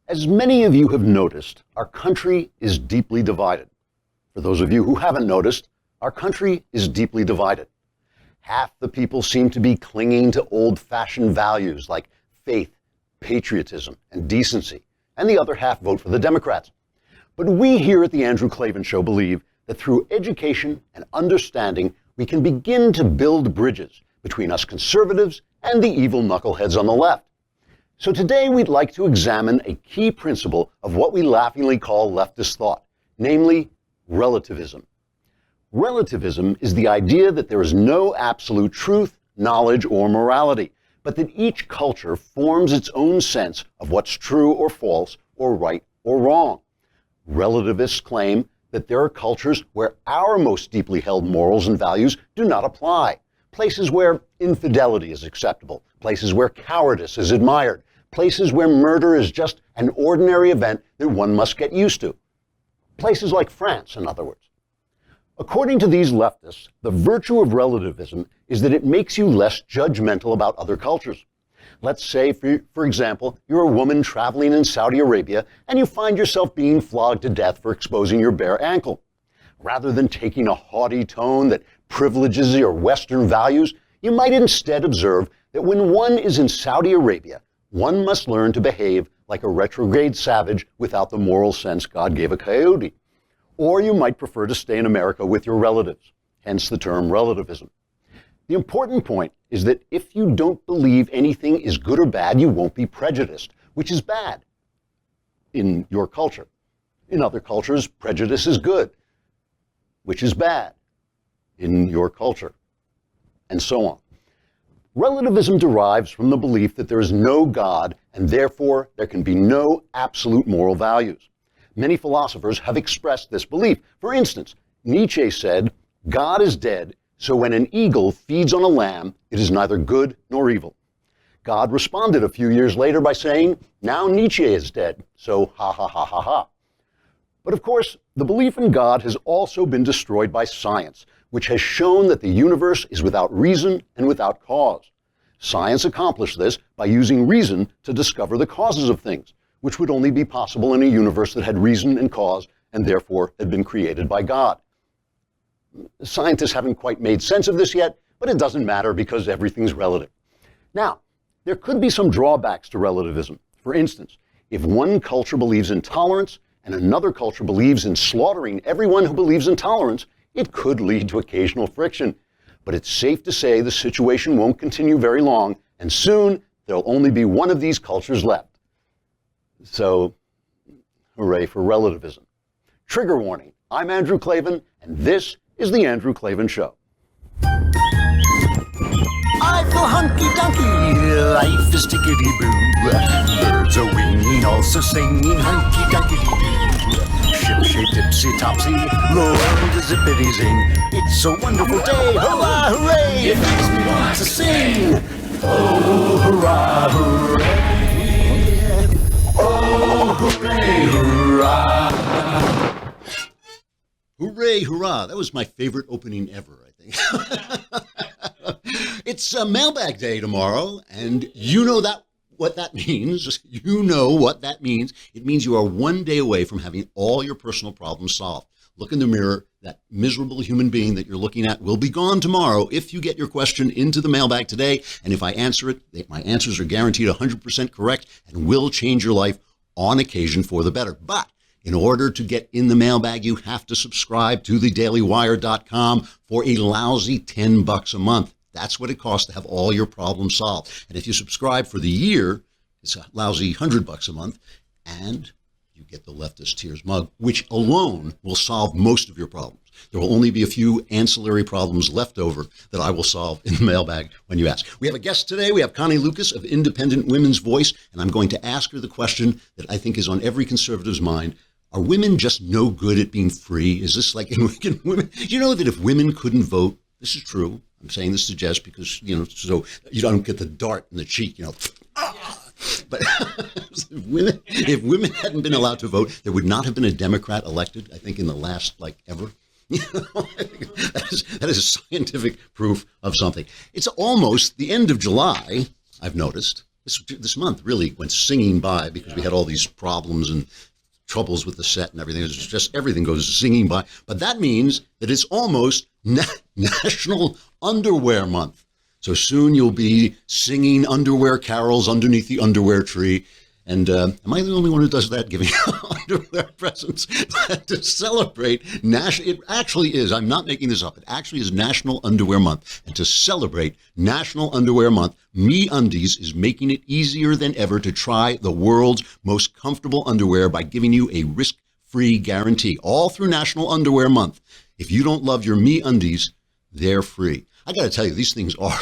As many of you have noticed, our country is deeply divided. For those of you who haven't noticed, our country is deeply divided. Half the people seem to be clinging to old-fashioned values like faith, patriotism, and decency, and the other half vote for the Democrats. But we here at the Andrew Klavan Show believe that through education and understanding, we can begin to build bridges between us conservatives and the evil knuckleheads on the left. So today we'd like to examine a key principle of what we laughingly call leftist thought, namely relativism. Relativism is the idea that there is no absolute truth, knowledge, or morality, but that each culture forms its own sense of what's true or false, or right or wrong. Relativists claim that there are cultures where our most deeply held morals and values do not apply. Places where infidelity is acceptable, places where cowardice is admired, places where murder is just an ordinary event that one must get used to. Places like France, in other words. According to these leftists, the virtue of relativism is that it makes you less judgmental about other cultures. Let's say, for example, you're a woman traveling in Saudi Arabia and you find yourself being flogged to death for exposing your bare ankle. Rather than taking a haughty tone that privileges your Western values, you might instead observe that when one is in Saudi Arabia, one must learn to behave like a retrograde savage without the moral sense God gave a coyote. Or you might prefer to stay in America with your relatives, hence the term relativism. The important point is that if you don't believe anything is good or bad, you won't be prejudiced, which is bad in your culture. In other cultures, prejudice is good, which is bad in your culture, and so on. Relativism derives from the belief that there is no God, and therefore there can be no absolute moral values. Many philosophers have expressed this belief. For instance, Nietzsche said, "God is dead, so when an eagle feeds on a lamb, it is neither good nor evil." God responded a few years later by saying, "Now Nietzsche is dead, so ha ha ha ha ha." But of course, the belief in God has also been destroyed by science, which has shown that the universe is without reason and without cause. Science accomplished this by using reason to discover the causes of things, which would only be possible in a universe that had reason and cause and therefore had been created by God. Scientists haven't quite made sense of this yet, but it doesn't matter because everything's relative. Now, there could be some drawbacks to relativism. For instance, if one culture believes in tolerance and another culture believes in slaughtering everyone who believes in tolerance, it could lead to occasional friction. But it's safe to say the situation won't continue very long, and soon there'll only be one of these cultures left. So, hooray for relativism. Trigger warning, I'm Andrew Klavan, and this is The Andrew Klavan Show. I feel hunky-dunky, life is tickety-boo. Birds are winging, also singing hunky-dunky-doo. Ship-shape, tipsy-topsy, the world is zippity-zing. It's a wonderful day, hurrah, hooray! It makes me want to sing. Oh, hurrah, hooray! Oh, hooray, hurrah! Hooray, hurrah. That was my favorite opening ever, I think. It's mailbag day tomorrow, and you know what that means. You know what that means. It means you are one day away from having all your personal problems solved. Look in the mirror. That miserable human being that you're looking at will be gone tomorrow if you get your question into the mailbag today. And if I answer it, my answers are guaranteed 100% correct and will change your life on occasion for the better. But in order to get in the mailbag, you have to subscribe to thedailywire.com for a lousy $10 a month. That's what it costs to have all your problems solved. And if you subscribe for the year, it's a lousy $100 a month, and you get the Leftist Tears mug, which alone will solve most of your problems. There will only be a few ancillary problems left over that I will solve in the mailbag when you ask. We have a guest today. We have Carrie Lukas of Independent Women's Voice, and I'm going to ask her the question that I think is on every conservative's mind. Are women just no good at being free? Is this like in women? You know that if women couldn't vote, this is true. I'm saying this to Jess because, so you don't get the dart in the cheek, But if women hadn't been allowed to vote, there would not have been a Democrat elected, I think, in the last, ever. That is scientific proof of something. It's almost the end of July, I've noticed. this month really went singing by because we had all these problems and troubles with the set and everything. It's just everything goes singing by. But that means that it's almost National Underwear Month. So soon you'll be singing underwear carols underneath the underwear tree. And am I the only one who does that, giving underwear presents to celebrate it actually is, I'm not making this up, it actually is National Underwear Month. And to celebrate National Underwear Month, MeUndies is making it easier than ever to try the world's most comfortable underwear by giving you a risk-free guarantee all through National Underwear Month. If you don't love your MeUndies, they're free. I got to tell you, these things are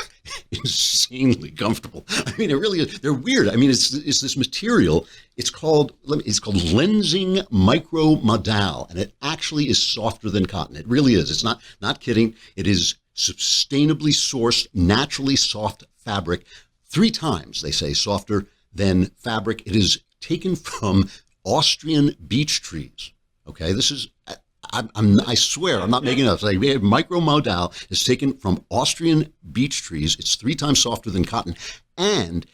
insanely comfortable. I mean, it really is. They're weird. I mean, it's this material. It's called lensing micromodal, and it actually is softer than cotton. It really is. It's not kidding. It is sustainably sourced, naturally soft fabric, 3 times, they say, softer than fabric. It is taken from Austrian beech trees. Okay, this is. I swear, I'm not making it up. Like, micromodal is taken from Austrian beech trees. It's 3 times softer than cotton, and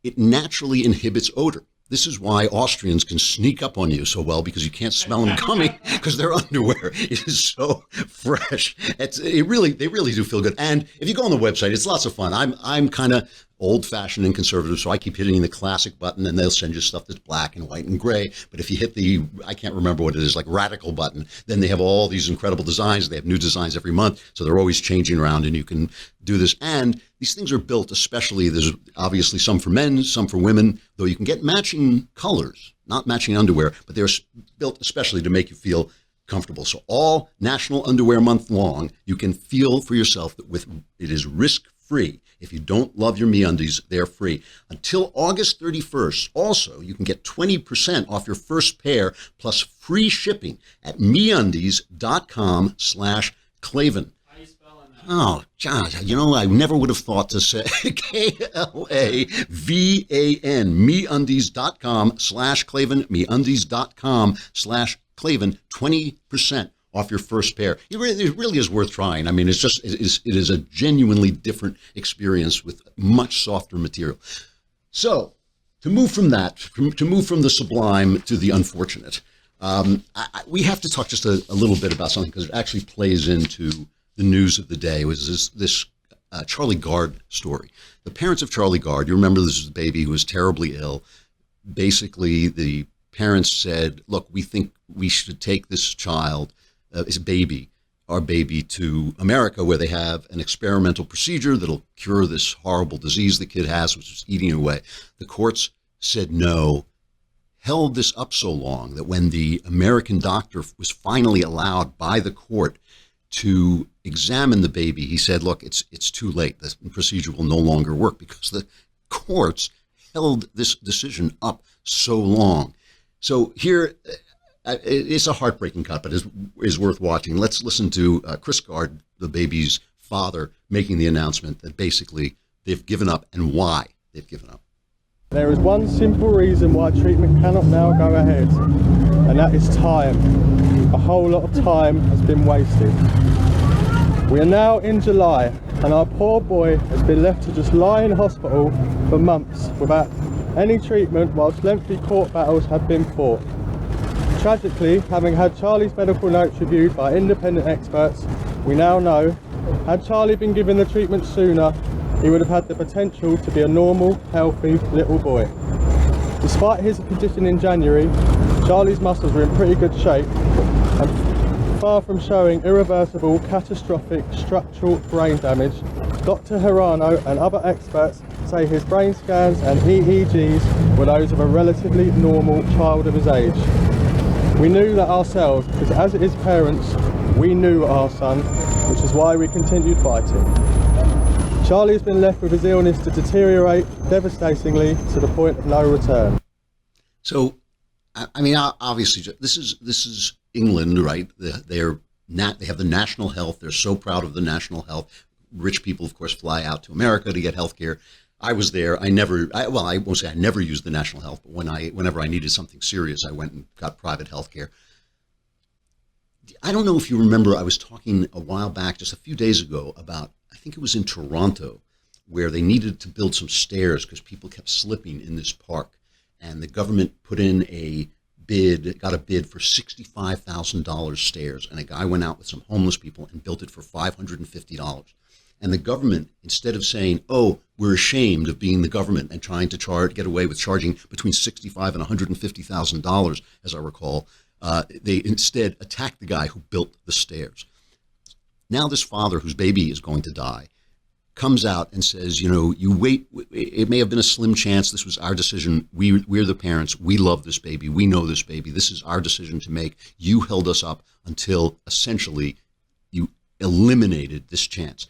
it naturally inhibits odor. This is why Austrians can sneak up on you so well, because you can't smell them coming because their underwear is so fresh. They really do feel good. And if you go on the website, it's lots of fun. I'm kind of old-fashioned and conservative, so I keep hitting the classic button, and they'll send you stuff that's black and white and gray. But if you hit the, I can't remember what it is, like radical button, then they have all these incredible designs. They have new designs every month, so they're always changing around, and you can do this. And these things are built especially, there's obviously some for men, some for women, though you can get matching colors, not matching underwear, but they're built especially to make you feel comfortable. So all National Underwear Month long, you can feel for yourself that it is risk-free. If you don't love your MeUndies, they're free. Until August 31st, also, you can get 20% off your first pair plus free shipping at MeUndies.com/Klavan. How are you spelling that? Oh, John, I never would have thought to say Klavan, MeUndies.com/Klavan, MeUndies.com/Klavan, 20% off your first pair. It really is worth trying. I mean, it is a genuinely different experience with much softer material. So, to move from that, to move from the sublime to the unfortunate, we have to talk just a little bit about something because it actually plays into the news of the day. It was this Charlie Gard story. The parents of Charlie Gard, you remember this is a baby who was terribly ill. Basically, the parents said, look, we think we should take this child, our baby, to America, where they have an experimental procedure that'll cure this horrible disease the kid has, which is eating away. The courts said no, held this up so long that when the American doctor was finally allowed by the court to examine the baby, he said, look, it's too late. The procedure will no longer work because the courts held this decision up so long. So here, it's a heartbreaking cut, but is worth watching. Let's listen to Chris Gard, the baby's father, making the announcement that basically they've given up and why they've given up. There is one simple reason why treatment cannot now go ahead, and that is time. A whole lot of time has been wasted. We are now in July, and our poor boy has been left to just lie in hospital for months without any treatment whilst lengthy court battles have been fought. Tragically, having had Charlie's medical notes reviewed by independent experts, we now know, had Charlie been given the treatment sooner, he would have had the potential to be a normal, healthy little boy. Despite his condition in January, Charlie's muscles were in pretty good shape and far from showing irreversible, catastrophic structural brain damage. Dr. Hirano and other experts say his brain scans and EEGs were those of a relatively normal child of his age. We knew that ourselves because as his parents, we knew our son, which is why we continued fighting. Charlie's been left with his illness to deteriorate devastatingly to the point of no return. So, I mean, obviously, this is England, right? They have the national health. They're so proud of the national health. Rich people, of course, fly out to America to get health care. I was there. I won't say I never used the national health, but whenever I needed something serious, I went and got private health care. I don't know if you remember, I was talking a while back, just a few days ago, about, I think it was in Toronto, where they needed to build some stairs because people kept slipping in this park. And the government put in a bid, got a bid for $65,000 stairs. And a guy went out with some homeless people and built it for $550. And the government, instead of saying, oh, we're ashamed of being the government and trying to get away with charging between $65,000 and $150,000, as I recall, they instead attacked the guy who built the stairs. Now this father whose baby is going to die comes out and says, you know, you wait, it may have been a slim chance, this was our decision, we're the parents, we love this baby, we know this baby, this is our decision to make, you held us up until essentially you eliminated this chance.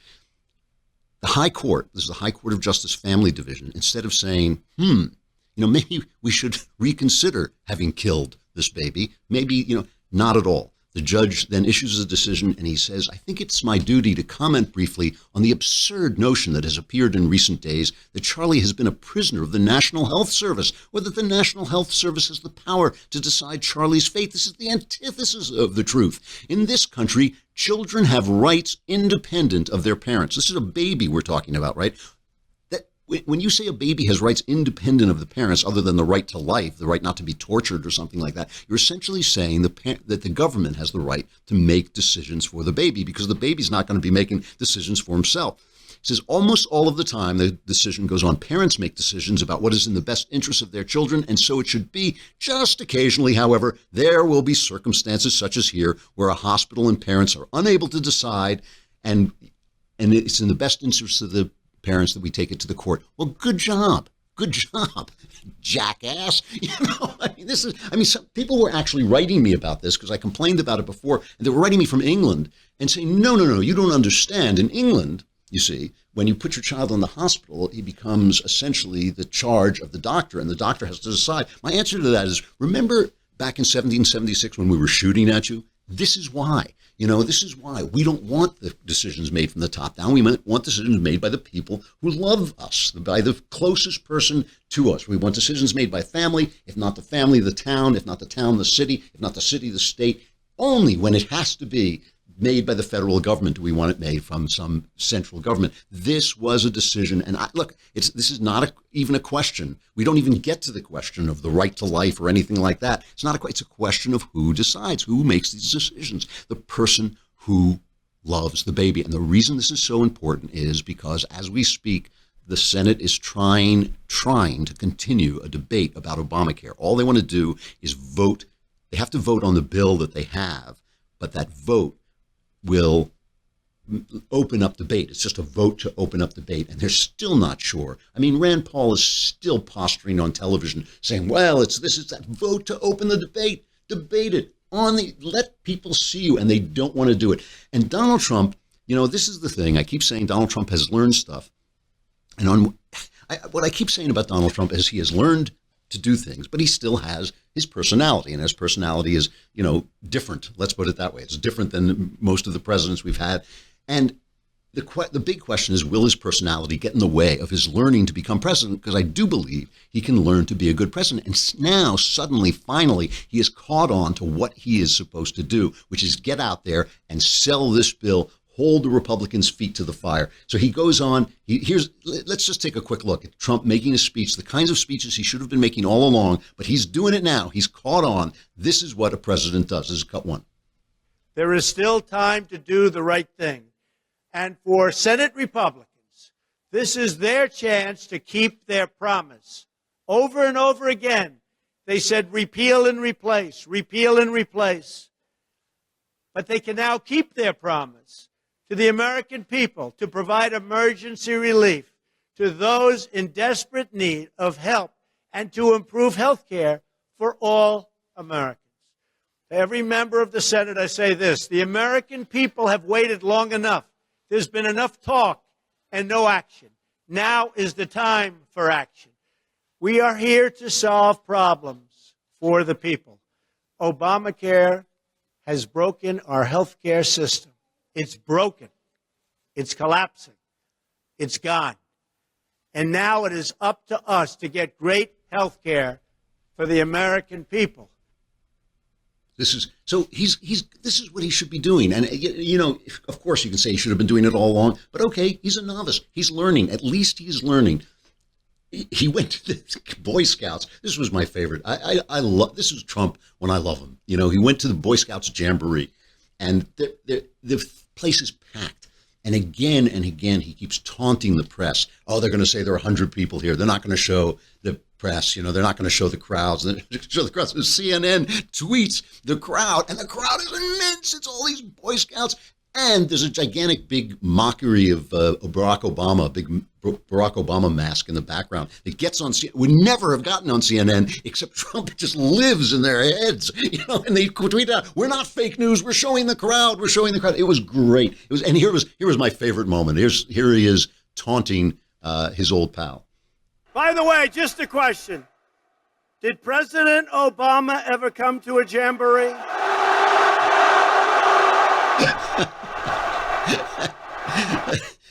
The High Court, this is the High Court of Justice Family Division, instead of saying, you know, maybe we should reconsider having killed this baby, maybe, you know, not at all. The judge then issues a decision and he says, I think it's my duty to comment briefly on the absurd notion that has appeared in recent days that Charlie has been a prisoner of the National Health Service, or that the National Health Service has the power to decide Charlie's fate. This is the antithesis of the truth. In this country, children have rights independent of their parents. This is a baby we're talking about, right? When you say a baby has rights independent of the parents, other than the right to life, the right not to be tortured or something like that, you're essentially saying that the government has the right to make decisions for the baby, because the baby's not going to be making decisions for himself. It says almost all of the time the decision goes on. Parents make decisions about what is in the best interest of their children, and so it should be. Just occasionally, however, there will be circumstances such as here where a hospital and parents are unable to decide, and it's in the best interest of the parents that we take it to the court. Well, good job, jackass. You know, some people were actually writing me about this because I complained about it before, and they were writing me from England and saying, no, you don't understand. In England, you see, when you put your child in the hospital, he becomes essentially the charge of the doctor, and the doctor has to decide. My answer to that is, remember back in 1776 when we were shooting at you? This is why. You know, this is why we don't want the decisions made from the top down. We want decisions made by the people who love us, by the closest person to us. We want decisions made by family, if not the family, the town, if not the town, the city, if not the city, the state. Only when it has to be made by the federal government do we want it made from some central government. This was a decision, and this is not even a question. We don't even get to the question of the right to life or anything like that. It's a question of who decides, who makes these decisions. The person who loves the baby. And the reason this is so important is because as we speak, the Senate is trying to continue a debate about Obamacare. All they want to do is vote. They have to vote on the bill that they have, but that vote will open up debate. It's just a vote to open up debate, and they're still not sure. I mean, Rand Paul is still posturing on television saying, well, it's that vote to open the debate. Debate it. Let people see you, and they don't want to do it. And Donald Trump, you know, this is the thing. I keep saying Donald Trump has learned stuff. And what I keep saying about Donald Trump is he has learned to do things, but he still has his personality, and his personality is, you know, different. Let's put it that way. It's different than most of the presidents we've had. And the big question is, will his personality get in the way of his learning to become president? Because I do believe he can learn to be a good president. And now, suddenly, finally, he has caught on to what he is supposed to do, which is get out there and sell this bill, hold the Republicans' feet to the fire. So he goes on. Let's just take a quick look at Trump making a speech, the kinds of speeches he should have been making all along, but he's doing it now. He's caught on. This is what a president does. This is cut one. There is still time to do the right thing. And for Senate Republicans, this is their chance to keep their promise. Over and over again, they said repeal and replace, repeal and replace. But they can now keep their promise to the American people to provide emergency relief to those in desperate need of help and to improve health care for all Americans. To every member of the Senate, I say this: the American people have waited long enough. There's been enough talk and no action. Now is the time for action. We are here to solve problems for the people. Obamacare has broken our health care system. It's broken. It's collapsing. It's gone. And now it is up to us to get great health care for the American people. This is so he's this is what he should be doing. And you know, of course you can say he should have been doing it all along, but okay, he's a novice. He's learning. At least he's learning. He went to the Boy Scouts. This was my favorite. I love, this is Trump when I love him. You know, he went to the Boy Scouts Jamboree, and the place is packed. And again, he keeps taunting the press. Oh, they're going to say there are 100 people here. They're not going to show the press. You know, they're not going to show the crowds. They're going to show the crowds. CNN tweets the crowd, and the crowd is immense. It's all these Boy Scouts. And there's a gigantic big mockery of Barack Obama, a big Barack Obama mask in the background. It gets on CNN. Would never have gotten on CNN, except Trump just lives in their heads, you know. And they tweet out, "We're not fake news. We're showing the crowd. We're showing the crowd." It was great. It was, and here was my favorite moment. Here he is taunting his old pal. By the way, just a question: did President Obama ever come to a jamboree?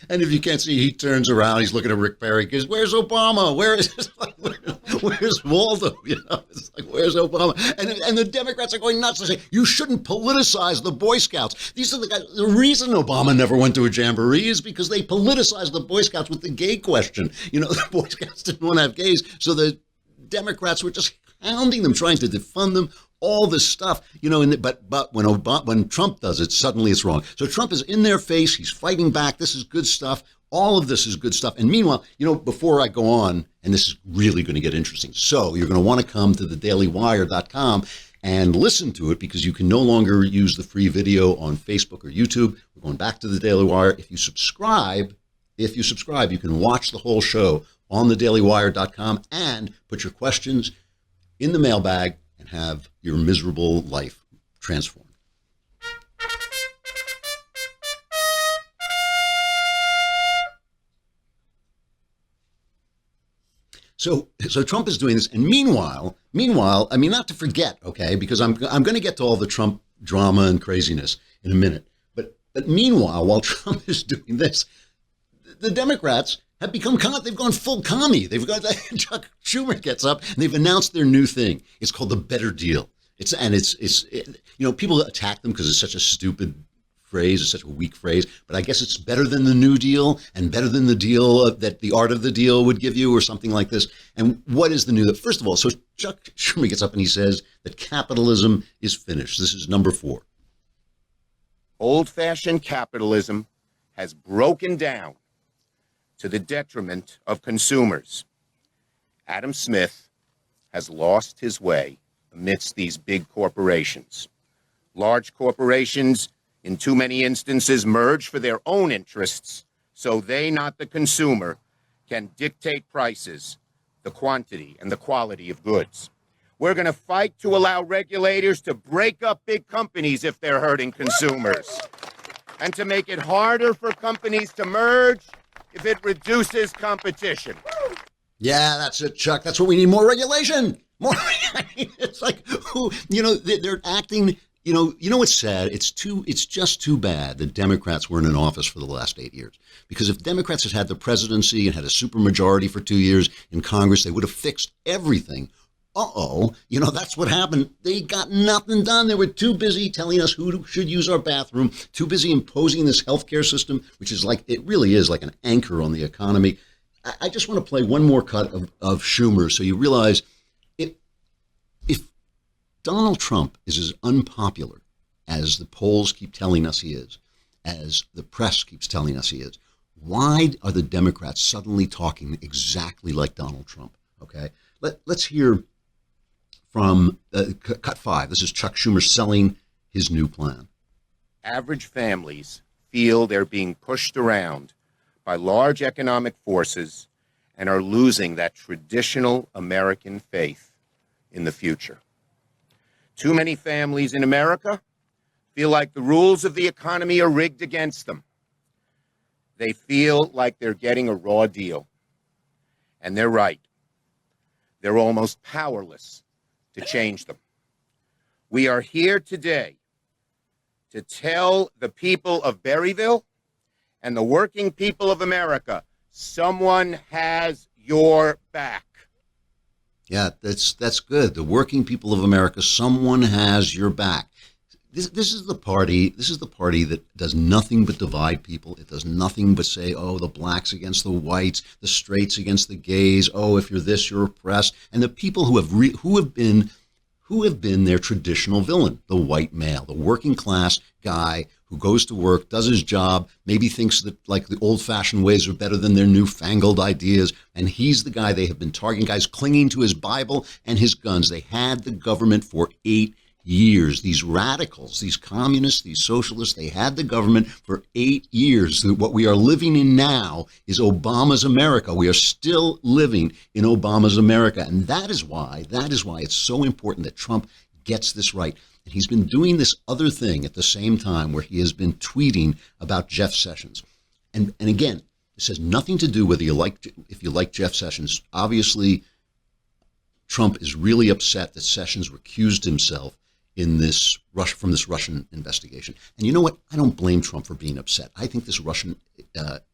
And if you can't see, he turns around. He's looking at Rick Perry. Because where's Obama? Where's Waldo? You know, it's like, where's Obama? And the Democrats are going nuts. They say you shouldn't politicize the Boy Scouts. These are the guys. The reason Obama never went to a jamboree is because they politicized the Boy Scouts with the gay question. You know, the Boy Scouts didn't want to have gays, so the Democrats were just hounding them, trying to defund them. All this stuff, you know, but when Trump does it, suddenly it's wrong. So Trump is in their face. He's fighting back. This is good stuff. All of this is good stuff. And meanwhile, you know, before I go on, and this is really going to get interesting. So you're going to want to come to thedailywire.com and listen to it, because you can no longer use the free video on Facebook or YouTube. We're going back to the Daily Wire. If you subscribe, you can watch the whole show on thedailywire.com and put your questions in the mailbag and have your miserable life transformed. So Trump is doing this, and meanwhile, I mean, not to forget, okay, because I'm going to get to all the Trump drama and craziness in a minute, but meanwhile, while Trump is doing this, the Democrats have become, they've gone full commie. They've got, Chuck Schumer gets up and they've announced their new thing. It's called the Better Deal. It's you know, people attack them because it's such a stupid phrase, it's such a weak phrase, but I guess it's better than the New Deal and better than the deal that the art of the deal would give you, or something like this. And what is the new? First of all, so Chuck Schumer gets up and he says that capitalism is finished. This is number 4. Old-fashioned capitalism has broken down to the detriment of consumers. Adam Smith has lost his way amidst these big corporations. Large corporations, in too many instances, merge for their own interests, so they, not the consumer, can dictate prices, the quantity and the quality of goods. We're going to fight to allow regulators to break up big companies if they're hurting consumers, and to make it harder for companies to merge if it reduces competition. Yeah, that's it, Chuck. That's what we need. More regulation. More. I mean, it's like, you know, they're acting. You know what's sad? It's just too bad that Democrats weren't in office for the last 8 years. Because if Democrats had had the presidency and had a supermajority for 2 years in Congress, they would have fixed everything. You know, that's what happened. They got nothing done. They were too busy telling us who should use our bathroom, too busy imposing this healthcare system, which is like, it really is like an anchor on the economy. I just want to play one more cut of Schumer so you realize if Donald Trump is as unpopular as the polls keep telling us he is, as the press keeps telling us he is, why are the Democrats suddenly talking exactly like Donald Trump? Okay, let's hear from cut 5. This is Chuck Schumer selling his new plan. Average families feel they're being pushed around by large economic forces and are losing that traditional American faith in the future. Too many families in America feel like the rules of the economy are rigged against them. They feel like they're getting a raw deal. And they're right. They're almost powerless to change them. We are here today to tell the people of Berryville and the working people of America, someone has your back. Yeah, that's good. The working people of America, someone has your back. This is the party. This is the party that does nothing but divide people. It does nothing but say, "Oh, the blacks against the whites, the straights against the gays. Oh, if you're this, you're oppressed." And the people who have been their traditional villain, the white male, the working class guy who goes to work, does his job, maybe thinks that like the old-fashioned ways are better than their newfangled ideas, and he's the guy they have been targeting. Guys clinging to his Bible and his guns. They had the government for 8 years. These radicals, these communists, these socialists, they had the government for 8 years. What we are living in now is Obama's America. We are still living in Obama's America. And that is why it's so important that Trump gets this right. And he's been doing this other thing at the same time where he has been tweeting about Jeff Sessions. And again, this has nothing to do whether if you like Jeff Sessions. Obviously, Trump is really upset that Sessions recused himself in this from this Russian investigation. And you know what? I don't blame Trump for being upset. I think this Russian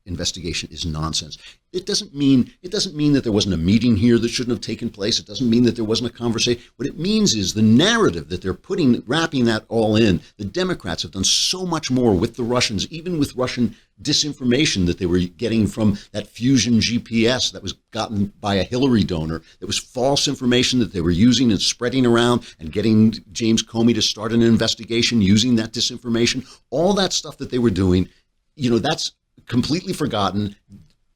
investigation is nonsense. It doesn't mean that there wasn't a meeting here that shouldn't have taken place. It doesn't mean that there wasn't a conversation. What it means is the narrative that they're wrapping that all in. The Democrats have done so much more with the Russians, even with Russian disinformation that they were getting from that Fusion GPS that was gotten by a Hillary donor. That was false information that they were using and spreading around and getting James Comey to start an investigation using that disinformation. All that stuff that they were doing, that's completely forgotten.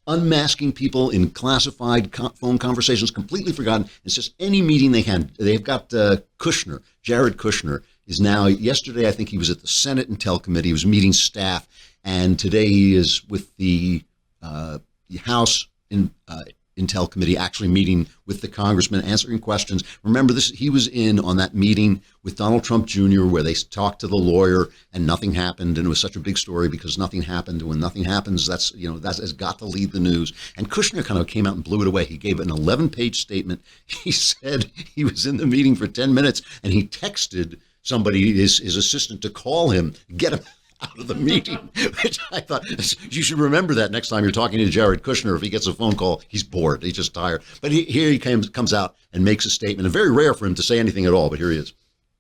Unmasking people in classified phone conversations, completely forgotten. It's just any meeting they had. They've got Kushner, Jared Kushner, is now, yesterday I think he was at the Senate Intel Committee. He was meeting staff. And today he is with the House Intel Committee, actually meeting with the congressman, answering questions. Remember, he was in on that meeting with Donald Trump Jr. where they talked to the lawyer and nothing happened, and it was such a big story because nothing happened. And when nothing happens, that has got to lead the news. And Kushner kind of came out and blew it away. He gave an 11-page statement. He said he was in the meeting for 10 minutes and he texted somebody, his assistant, to call him, get him out of the meeting, which I thought you should remember that next time you're talking to Jared Kushner. If he gets a phone call, he's bored. He's just tired. But here he comes out and makes a statement. And very rare for him to say anything at all, but here he is.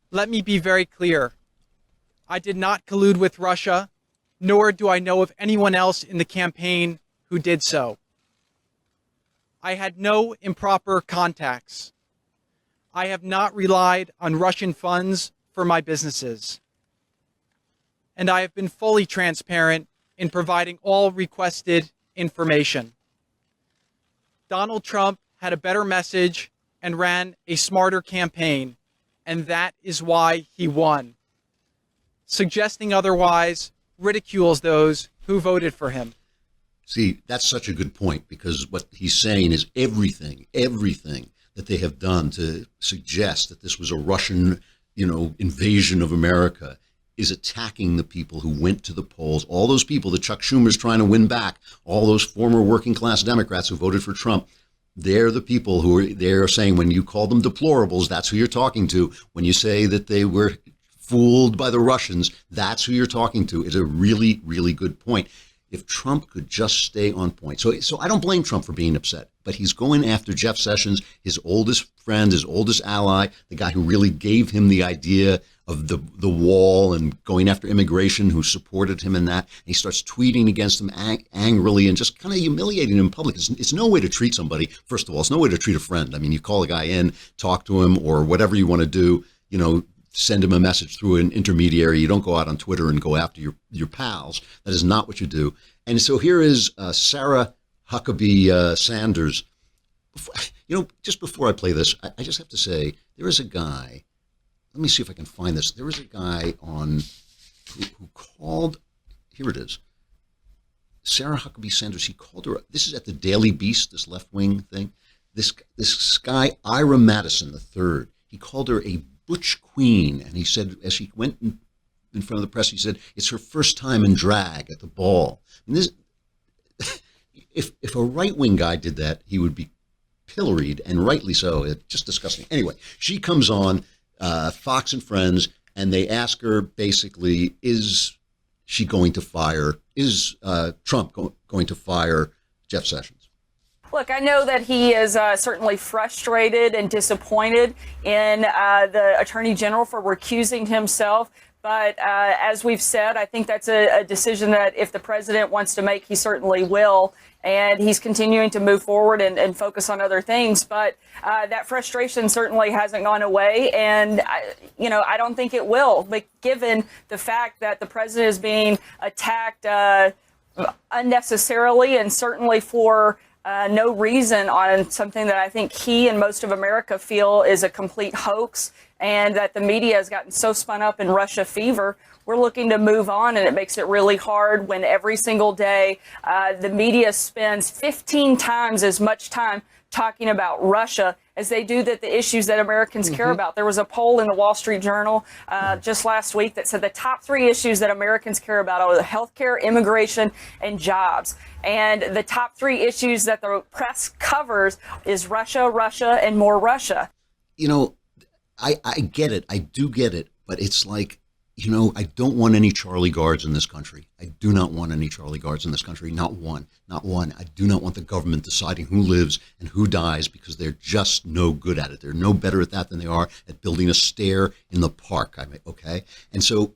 Let me be very clear. I did not collude with Russia, nor do I know of anyone else in the campaign who did so. I had no improper contacts. I have not relied on Russian funds for my businesses. And I have been fully transparent in providing all requested information. Donald Trump had a better message and ran a smarter campaign, and that is why he won. Suggesting otherwise ridicules those who voted for him. See, that's such a good point, because what he's saying is everything that they have done to suggest that this was a Russian, invasion of America is attacking the people who went to the polls. All those people that Chuck Schumer is trying to win back, all those former working class Democrats who voted for Trump, they're the people they're saying when you call them deplorables, that's who you're talking to. When you say that they were fooled by the Russians, that's who you're talking to. It's a really, really good point. If Trump could just stay on point. So I don't blame Trump for being upset, but he's going after Jeff Sessions, his oldest friend, his oldest ally, the guy who really gave him the idea of the wall and going after immigration, who supported him in that. And he starts tweeting against him angrily and just kind of humiliating him in public. It's no way to treat somebody. First of all, it's no way to treat a friend. I mean, you call a guy in, talk to him, or whatever you want to do, send him a message through an intermediary. You don't go out on Twitter and go after your pals. That is not what you do. And so here is Sarah Huckabee Sanders. Just before I play this, I just have to say, there is a guy, let me see if I can find this. There was a guy who called, here it is, Sarah Huckabee Sanders. He called her, this is at the Daily Beast, this left-wing thing. This guy, Ira Madison III, he called her a butch queen. And he said, as she went in front of the press, he said, it's her first time in drag at the ball. And this, if a right-wing guy did that, he would be pilloried, and rightly so. It's just disgusting. Anyway, she comes on Fox and Friends, and they ask her basically, is Trump going to fire Jeff Sessions? Look, I know that he is certainly frustrated and disappointed in the Attorney General for recusing himself. But as we've said, I think that's a decision that if the president wants to make, he certainly will. And he's continuing to move forward and focus on other things. But that frustration certainly hasn't gone away. And, I don't think it will. But given the fact that the president is being attacked unnecessarily and certainly for no reason on something that I think he and most of America feel is a complete hoax, and that the media has gotten so spun up in Russia fever, we're looking to move on, and it makes it really hard when every single day the media spends 15 times as much time talking about Russia as they do the issues that Americans care about. There was a poll in the Wall Street Journal just last week that said the top 3 issues that Americans care about are healthcare, immigration, and jobs. And the top 3 issues that the press covers is Russia, Russia, and more Russia. I get it. I do get it. But it's like, I don't want any Charlie guards in this country. I do not want any Charlie guards in this country. Not one. Not one. I do not want the government deciding who lives and who dies because they're just no good at it. They're no better at that than they are at building a stair in the park. Okay? And so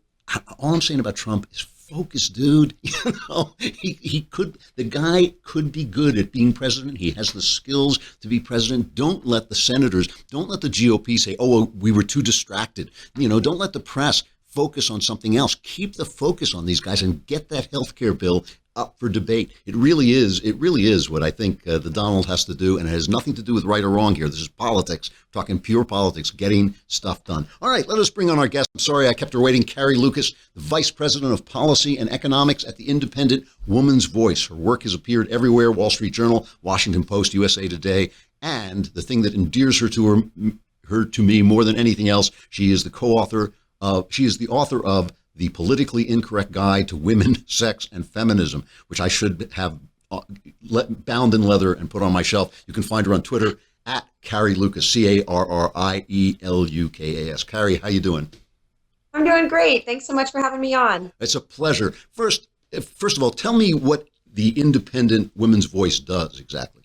all I'm saying about Trump is focus, dude. The guy could be good at being president. He has the skills to be president. Don't let the senators, don't let the GOP say, we were too distracted. Don't let the press focus on something else. Keep the focus on these guys and get that health care bill up for debate. It really is what I think the Donald has to do, and it has nothing to do with right or wrong here. This is politics. We're talking pure politics, getting stuff done. All right, let us bring on our guest. I'm sorry I kept her waiting. Carrie Lukas, the Vice President of Policy and Economics at the independent Woman's Voice. Her work has appeared everywhere, Wall Street Journal, Washington Post, USA Today, and the thing that endears her to me more than anything else, she is the author of The Politically Incorrect Guide to Women, Sex, and Feminism, which I should have bound in leather and put on my shelf. You can find her on Twitter at Carrie Lukas, CarrieLukas. Carrie, how you doing? I'm doing great. Thanks so much for having me on. It's a pleasure. First of all, tell me what the Independent Women's Voice does exactly.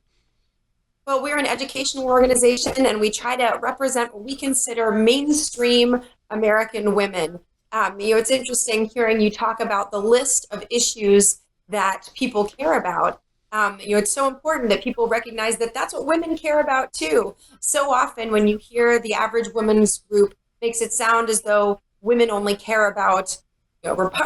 Well, we're an educational organization, and we try to represent what we consider mainstream American women. It's interesting hearing you talk about the list of issues that people care about. It's so important that people recognize that that's what women care about too. So often when you hear the average women's group makes it sound as though women only care about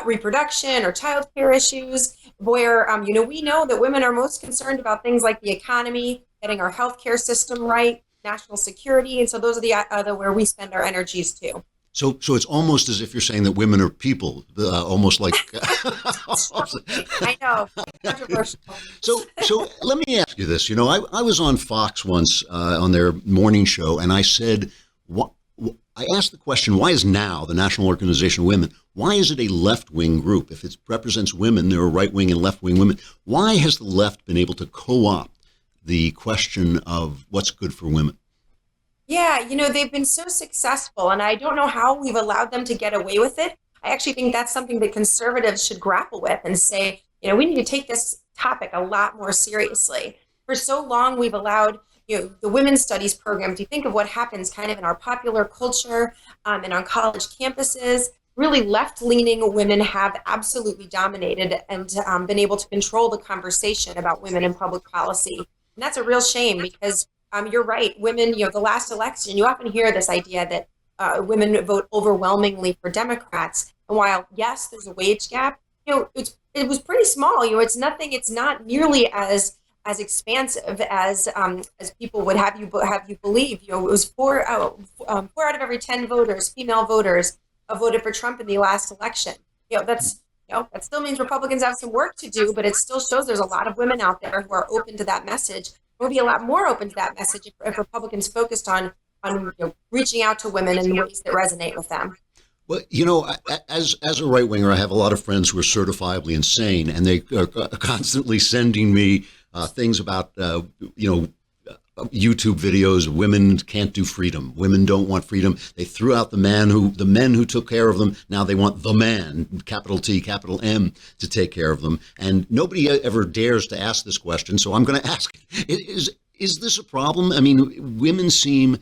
reproduction or childcare issues, where we know that women are most concerned about things like the economy, getting our healthcare system right, national security, and so those are the other where we spend our energies too. So it's almost as if you're saying that women are people, almost like. I know, controversial. So let me ask you this. I was on Fox once on their morning show, and I said, I asked the question, why is NOW, the National Organization of Women, why is it a left-wing group? If it represents women, there are right-wing and left-wing women. Why has the left been able to co-opt the question of what's good for women? Yeah, they've been so successful, and I don't know how we've allowed them to get away with it. I actually think that's something that conservatives should grapple with and say, we need to take this topic a lot more seriously. For so long, we've allowed, the women's studies programs. You think of what happens kind of in our popular culture and on college campuses. Really left-leaning women have absolutely dominated and been able to control the conversation about women in public policy. And that's a real shame because you're right. Women, the last election, you often hear this idea that women vote overwhelmingly for Democrats. And while, yes, there's a wage gap, it was pretty small. It's nothing. It's not nearly as expansive as people would have you believe. It was 4 out of every 10 voters, female voters, voted for Trump in the last election. That still means Republicans have some work to do, but it still shows there's a lot of women out there who are open to that message. We'll be a lot more open to that message if Republicans focused on reaching out to women in ways that resonate with them. Well, as a right winger, I have a lot of friends who are certifiably insane, and they are constantly sending me things about YouTube videos, women can't do freedom. Women don't want freedom. They threw out the men who took care of them. Now they want the man, capital T, capital M, to take care of them. And nobody ever dares to ask this question. So I'm going to ask, is this a problem? I mean, women seem,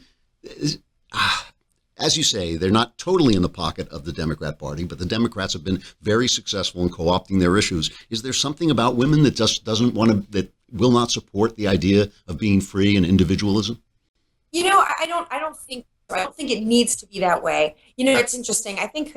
as you say, they're not totally in the pocket of the Democrat Party, but the Democrats have been very successful in co-opting their issues. Is there something about women that just doesn't want to, that will not support the idea of being free and individualism? You know, I don't think it needs to be that way. You know, it's interesting. I think,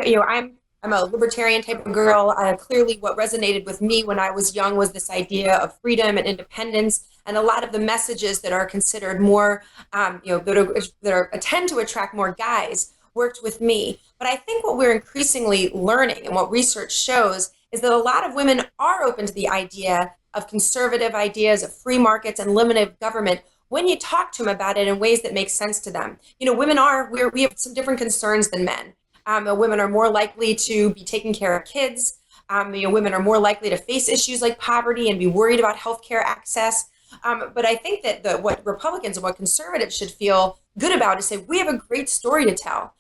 I'm a libertarian type of girl. Clearly what resonated with me when I was young was this idea of freedom and independence, and a lot of the messages that are considered more, that tend to attract more guys worked with me. But I think what we're increasingly learning and what research shows is that a lot of women are open to the idea of conservative ideas of free markets and limited government when you talk to them about it in ways that make sense to them. You know, we have some different concerns than men. Women are more likely to be taking care of kids. Women are more likely to face issues like poverty and be worried about healthcare access. But I think that what Republicans and what conservatives should feel good about is say, we have a great story to tell.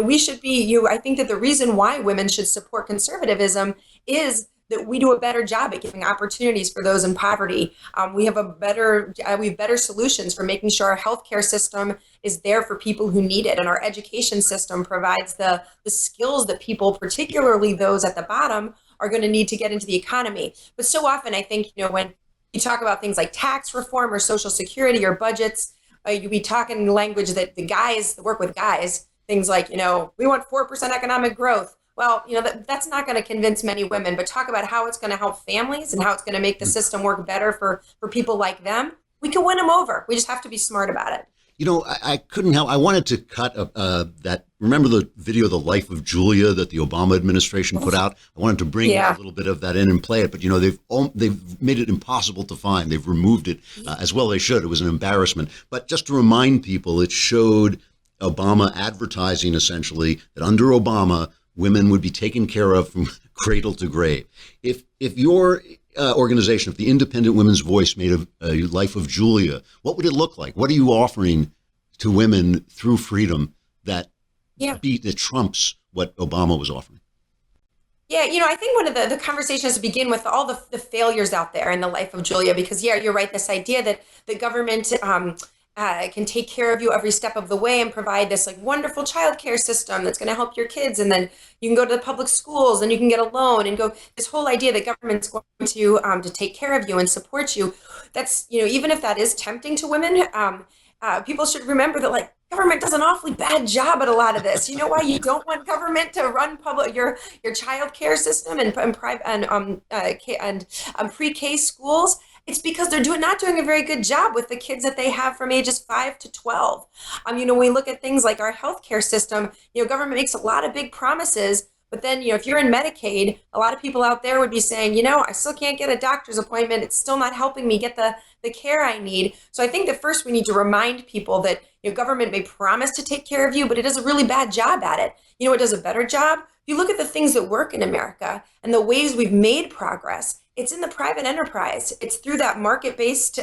We should be, I think that the reason why women should support conservatism is that we do a better job at giving opportunities for those in poverty. We have better solutions for making sure our healthcare system is there for people who need it, and our education system provides the skills that people, particularly those at the bottom, are going to need to get into the economy. But so often, I think, when you talk about things like tax reform or Social Security or budgets, you be talking language that the guys that work with guys, things like, we want 4% economic growth. Well, that's not going to convince many women, but talk about how it's going to help families and how it's going to make the system work better for people like them. We can win them over. We just have to be smart about it. I couldn't help. I wanted to cut that. Remember the video, The Life of Julia, that the Obama administration put out? I wanted to bring a little bit of that in and play it. But, they've made it impossible to find. They've removed it as well they should. It was an embarrassment. But just to remind people, it showed Obama advertising essentially that under Obama, women would be taken care of from cradle to grave. If your organization, if the Independent Women's Voice made a Life of Julia, what would it look like? What are you offering to women through freedom that trumps what Obama was offering? Yeah, I think one of the conversations has to begin with all the failures out there in the Life of Julia, because you're right, this idea that the government can take care of you every step of the way and provide this wonderful childcare system that's going to help your kids, and then you can go to the public schools and you can get a loan and go. This whole idea that government's going to take care of you and support you. That's even if that is tempting to women, people should remember that government does an awfully bad job at a lot of this. You know why you don't want government to run your childcare system and private and pre-K schools? It's because they're not doing a very good job with the kids that they have from ages 5 to 12. When we look at things like our healthcare system, government makes a lot of big promises, but then, if you're in Medicaid, a lot of people out there would be saying, I still can't get a doctor's appointment. It's still not helping me get the care I need. So I think that first we need to remind people that, government may promise to take care of you, but it does a really bad job at it. It does a better job. If you look at the things that work in America and the ways we've made progress, it's in the private enterprise. It's through that market-based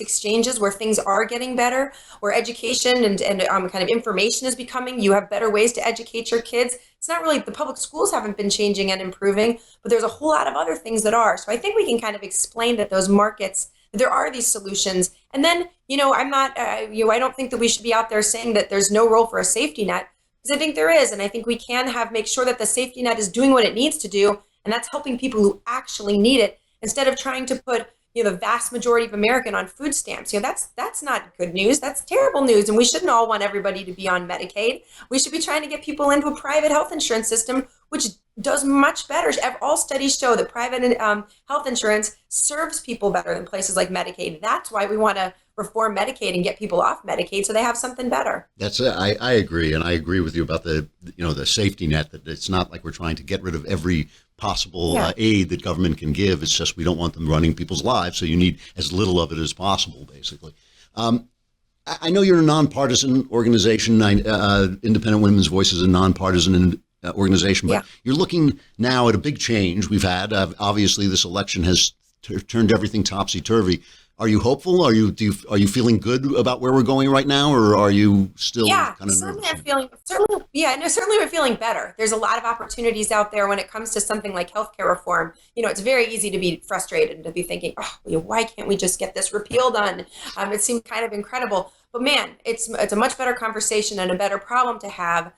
exchanges where things are getting better, where education and kind of information is becoming. You have better ways to educate your kids. It's not really, the public schools haven't been changing and improving, but there's a whole lot of other things that are. So I think we can kind of explain that those markets, there are these solutions. And then, I'm not, I don't think that we should be out there saying that there's no role for a safety net, because I think there is. And I think we can make sure that the safety net is doing what it needs to do. And that's helping people who actually need it, instead of trying to put the vast majority of American on food stamps. That's not good news. That's terrible news. And we shouldn't all want everybody to be on Medicaid. We should be trying to get people into a private health insurance system, which does much better. All studies show that private health insurance serves people better than places like Medicaid. That's why we want to reform Medicaid and get people off Medicaid so they have something better. I agree, and I agree with you about the safety net. That it's not like we're trying to get rid of every possible aid that government can give. It's just we don't want them running people's lives, so you need as little of it as possible, basically. I know you're a nonpartisan organization. Independent Women's Voice is a nonpartisan organization, but you're looking now at a big change we've had. Obviously, this election has turned everything topsy-turvy. Are you hopeful? Are you feeling good about where we're going right now, or are you still kind of certainly nervous? I'm feeling certainly we're feeling better. There's a lot of opportunities out there when it comes to something like healthcare reform. It's very easy to be frustrated and to be thinking, why can't we just get this repeal done? It seemed kind of incredible, but man, it's a much better conversation and a better problem to have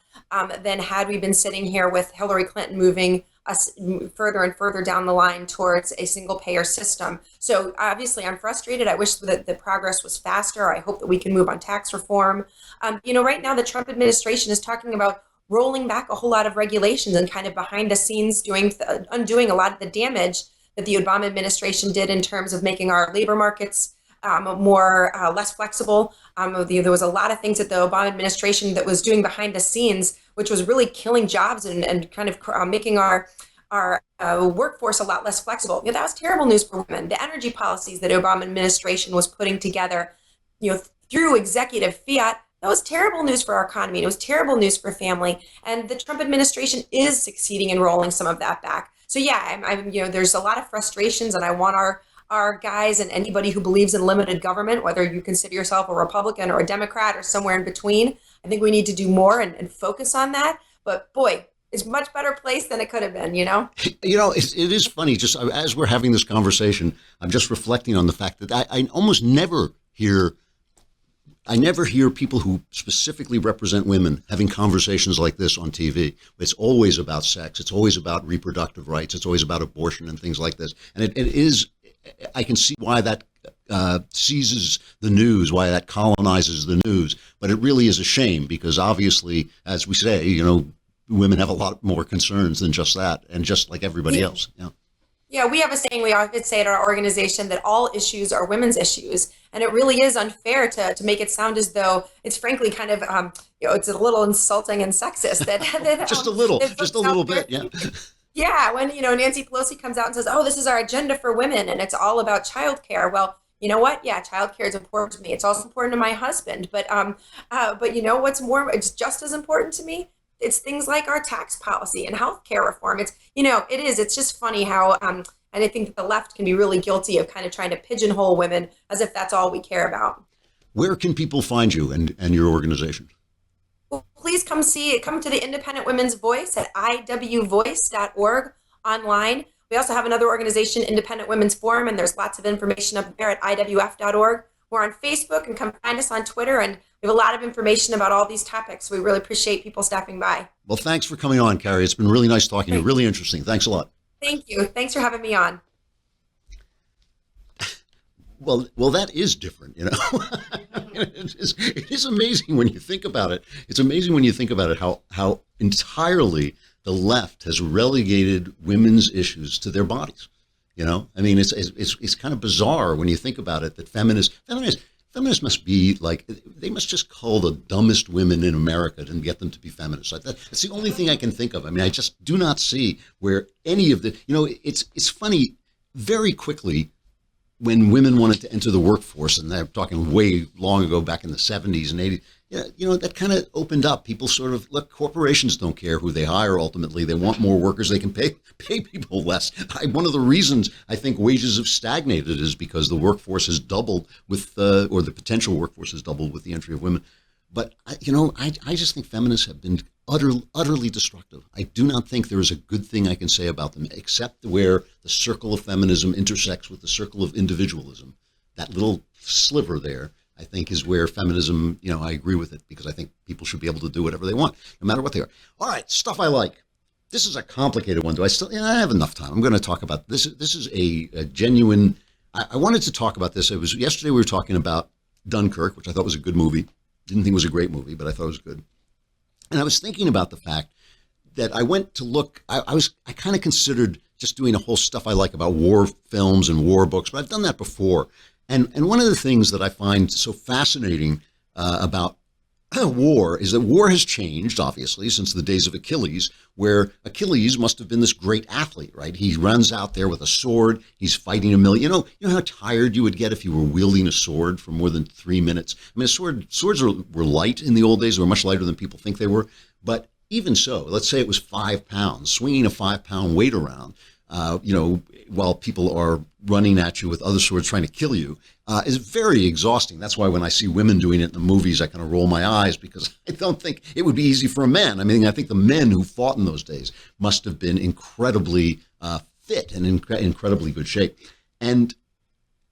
than had we been sitting here with Hillary Clinton moving us further and further down the line towards a single payer system. So obviously I'm frustrated. I wish that the progress was faster. I hope that we can move on tax reform. Right now the Trump administration is talking about rolling back a whole lot of regulations and kind of behind the scenes undoing a lot of the damage that the Obama administration did in terms of making our labor markets less flexible. There was a lot of things that the Obama administration that was doing behind the scenes, which was really killing jobs and kind of making our workforce a lot less flexible. That was terrible news for women. The energy policies that Obama administration was putting together, through executive fiat, that was terrible news for our economy. It was terrible news for family. And the Trump administration is succeeding in rolling some of that back. So yeah, there's a lot of frustrations, and I want our guys and anybody who believes in limited government, whether you consider yourself a Republican or a Democrat or somewhere in between, I think we need to do more and focus on that. But boy, it's a much better place than it could have been, It is funny, just as we're having this conversation, I'm just reflecting on the fact that I almost never hear people who specifically represent women having conversations like this on TV. It's always about sex. It's always about reproductive rights. It's always about abortion and things like this. And it is, I can see why that seizes the news, why that colonizes the news. But it really is a shame because obviously, as we say, women have a lot more concerns than just that, and just like everybody else. Yeah. Yeah, we have a saying we often say at our organization that all issues are women's issues. And it really is unfair to make it sound as though it's frankly kind of, it's a little insulting and sexist. That just a little bit, yeah. Yeah, when, Nancy Pelosi comes out and says, this is our agenda for women and it's all about childcare. Well, you know what? Yeah, childcare is important to me. It's also important to my husband. But what's more, it's just as important to me. It's things like our tax policy and healthcare reform. It's just funny how, and I think that the left can be really guilty of kind of trying to pigeonhole women as if that's all we care about. Where can people find you and your organization? Well, please come to the Independent Women's Voice at iwvoice.org online. We also have another organization, Independent Women's Forum, and there's lots of information up there at iwf.org. We're on Facebook, and come find us on Twitter, and we have a lot of information about all these topics. We really appreciate people stopping by. Well, thanks for coming on, Carrie. It's been really nice talking to you. Really interesting. Thanks a lot. Thank you. Thanks for having me on. Well, that is different, It is amazing when you think about it. It's amazing when you think about it how entirely the left has relegated women's issues to their bodies. It's kind of bizarre when you think about it that feminists must be like, they must just call the dumbest women in America and get them to be feminists. That's the only thing I can think of. I just do not see where any of the, it's funny, very quickly, when women wanted to enter the workforce, and they're talking way long ago, back in the 70s and 80s, that kind of opened up. People sort of, look, corporations don't care who they hire ultimately. They want more workers. They can pay people less. One of the reasons I think wages have stagnated is because the workforce has doubled or the potential workforce has doubled with the entry of women. But, I just think feminists have been utterly destructive. I do not think there is a good thing I can say about them, except where the circle of feminism intersects with the circle of individualism. That little sliver there, I think, is where feminism, I agree with it, because I think people should be able to do whatever they want, no matter what they are. All right, stuff I like. This is a complicated one. I have enough time. I'm going to talk about this. This is a genuine, I wanted to talk about this. Yesterday we were talking about Dunkirk, which I thought was a good movie. Didn't think it was a great movie, but I thought it was good. And I was thinking about the fact that I went to look, I kind of considered just doing a whole stuff I like about war films and war books, but I've done that before. And one of the things that I find so fascinating about war is that war has changed, obviously, since the days of Achilles, where Achilles must have been this great athlete, right? He runs out there with a sword. He's fighting a million. You know how tired you would get if you were wielding a sword for more than 3 minutes? I mean, swords were light in the old days. They were much lighter than people think they were. But even so, let's say it was 5 pounds, swinging a 5-pound weight around. while people are running at you with other swords trying to kill you, is very exhausting. That's why when I see women doing it in the movies, I kind of roll my eyes, because I don't think it would be easy for a man. I mean, I think the men who fought in those days must have been incredibly fit and in incredibly good shape. And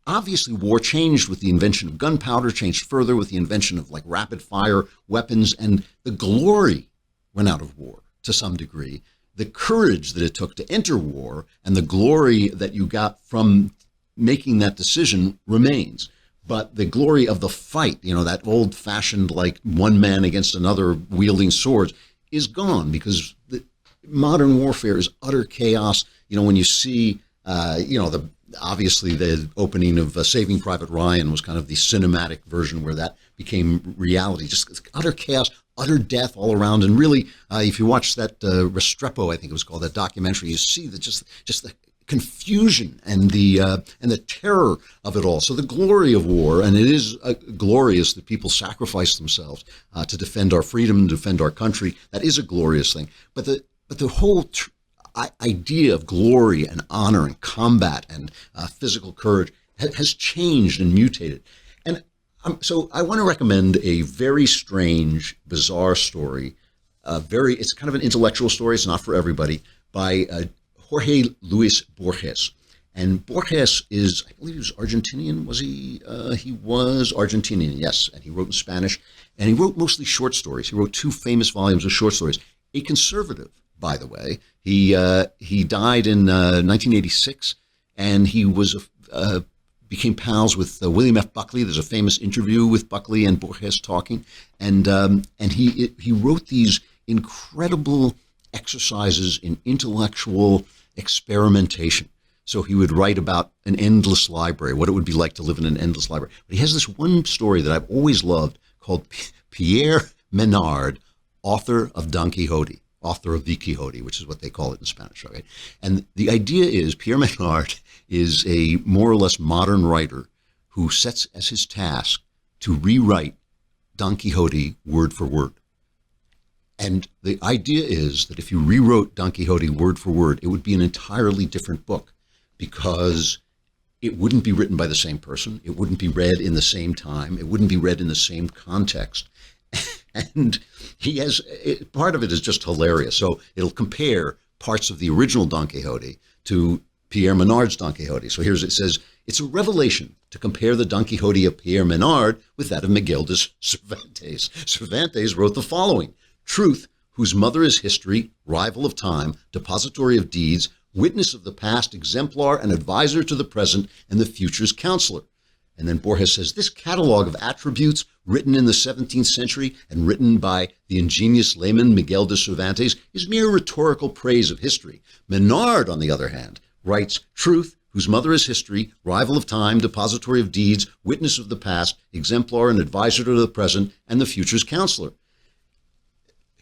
obviously, war changed with the invention of gunpowder, changed further with the invention of like rapid fire weapons, and the glory went out of war to some degree. The courage that it took to enter war and the glory that you got from making that decision remains. But the glory of the fight, that old fashioned, like one man against another wielding swords, is gone, because the modern warfare is utter chaos. When you see, obviously the opening of Saving Private Ryan was kind of the cinematic version where that became reality. Just utter chaos, utter death all around. And really, if you watch that Restrepo, I think it was called, that documentary, you see that just the confusion and the terror of it all. So the glory of war, and it is glorious that people sacrifice themselves to defend our freedom, defend our country. That is a glorious thing. But the whole idea of glory and honor and combat and physical courage has changed and mutated. And so I want to recommend a very strange, bizarre story. It's kind of an intellectual story. It's not for everybody, by Jorge Luis Borges. And Borges is, I believe he was Argentinian. Was he? He was Argentinian, yes. And he wrote in Spanish. And he wrote mostly short stories. He wrote 2 famous volumes of short stories. A conservative, by the way. He died in 1986, and he became pals with William F. Buckley. There's a famous interview with Buckley and Borges talking, and he wrote these incredible exercises in intellectual experimentation. So he would write about an endless library, what it would be like to live in an endless library. But he has this one story that I've always loved called Pierre Menard, author of Don Quixote, author of the Quixote, which is what they call it in Spanish. Okay? And the idea is Pierre Menard is a more or less modern writer who sets as his task to rewrite Don Quixote word for word. And the idea is that if you rewrote Don Quixote word for word, it would be an entirely different book, because it wouldn't be written by the same person. It wouldn't be read in the same time. It wouldn't be read in the same context. And part of it is just hilarious. So it'll compare parts of the original Don Quixote to Pierre Menard's Don Quixote. So it says, it's a revelation to compare the Don Quixote of Pierre Menard with that of Miguel de Cervantes. Cervantes wrote the following: truth, whose mother is history, rival of time, depository of deeds, witness of the past, exemplar and advisor to the present, and the future's counselor. And then Borges says, this catalog of attributes written in the 17th century and written by the ingenious layman Miguel de Cervantes is mere rhetorical praise of history. Menard, on the other hand, writes, truth, whose mother is history, rival of time, depository of deeds, witness of the past, exemplar and advisor to the present, and the future's counselor.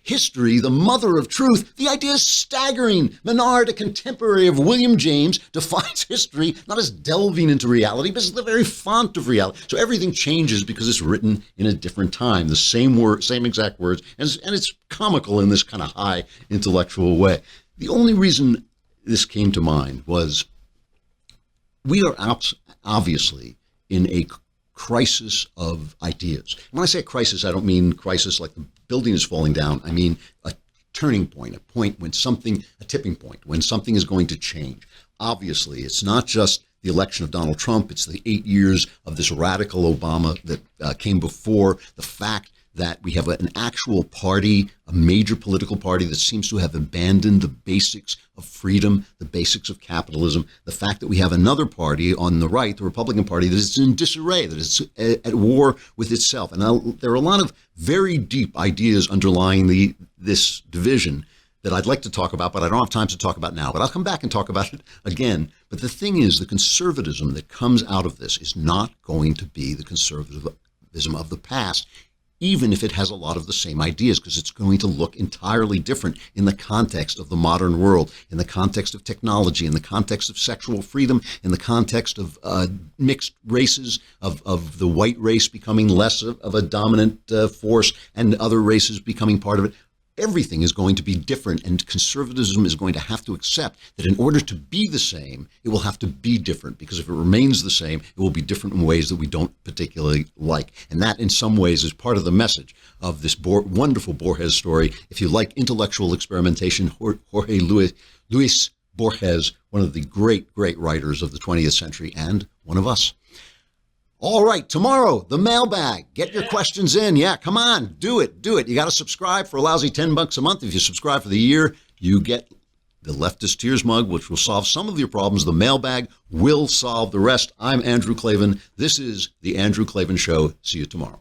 History, the mother of truth. The idea is staggering. Menard, a contemporary of William James, defines history not as delving into reality, but as the very font of reality. So everything changes because it's written in a different time, the same exact words, and it's comical in this kind of high intellectual way. The only reason this came to mind was we are obviously in a crisis of ideas. When I say a crisis, I don't mean crisis like the building is falling down. I mean a turning point, a point when a tipping point, when something is going to change. Obviously, it's not just the election of Donald Trump. It's the 8 years of this radical Obama that came before, the fact that we have an actual party, a major political party that seems to have abandoned the basics of freedom, the basics of capitalism, the fact that we have another party on the right, the Republican Party, that is in disarray, that is at war with itself. And there are a lot of very deep ideas underlying this division that I'd like to talk about, but I don't have time to talk about now. But I'll come back and talk about it again. But the thing is, the conservatism that comes out of this is not going to be the conservatism of the past, even if it has a lot of the same ideas, because it's going to look entirely different in the context of the modern world, in the context of technology, in the context of sexual freedom, in the context of mixed races, of the white race becoming less of a dominant force and other races becoming part of it. everything is going to be different, and conservatism is going to have to accept that in order to be the same, it will have to be different, because if it remains the same, it will be different in ways that we don't particularly like. And that, in some ways, is part of the message of this wonderful Borges story. If you like intellectual experimentation, Jorge Luis Borges, one of the great, great writers of the 20th century and one of us. All right, tomorrow, the mailbag. Get your questions in. Yeah, come on, do it. You got to subscribe for a lousy $10 a month. If you subscribe for the year, you get the Leftist Tears mug, which will solve some of your problems. The mailbag will solve the rest. I'm Andrew Klavan. This is The Andrew Klavan Show. See you tomorrow.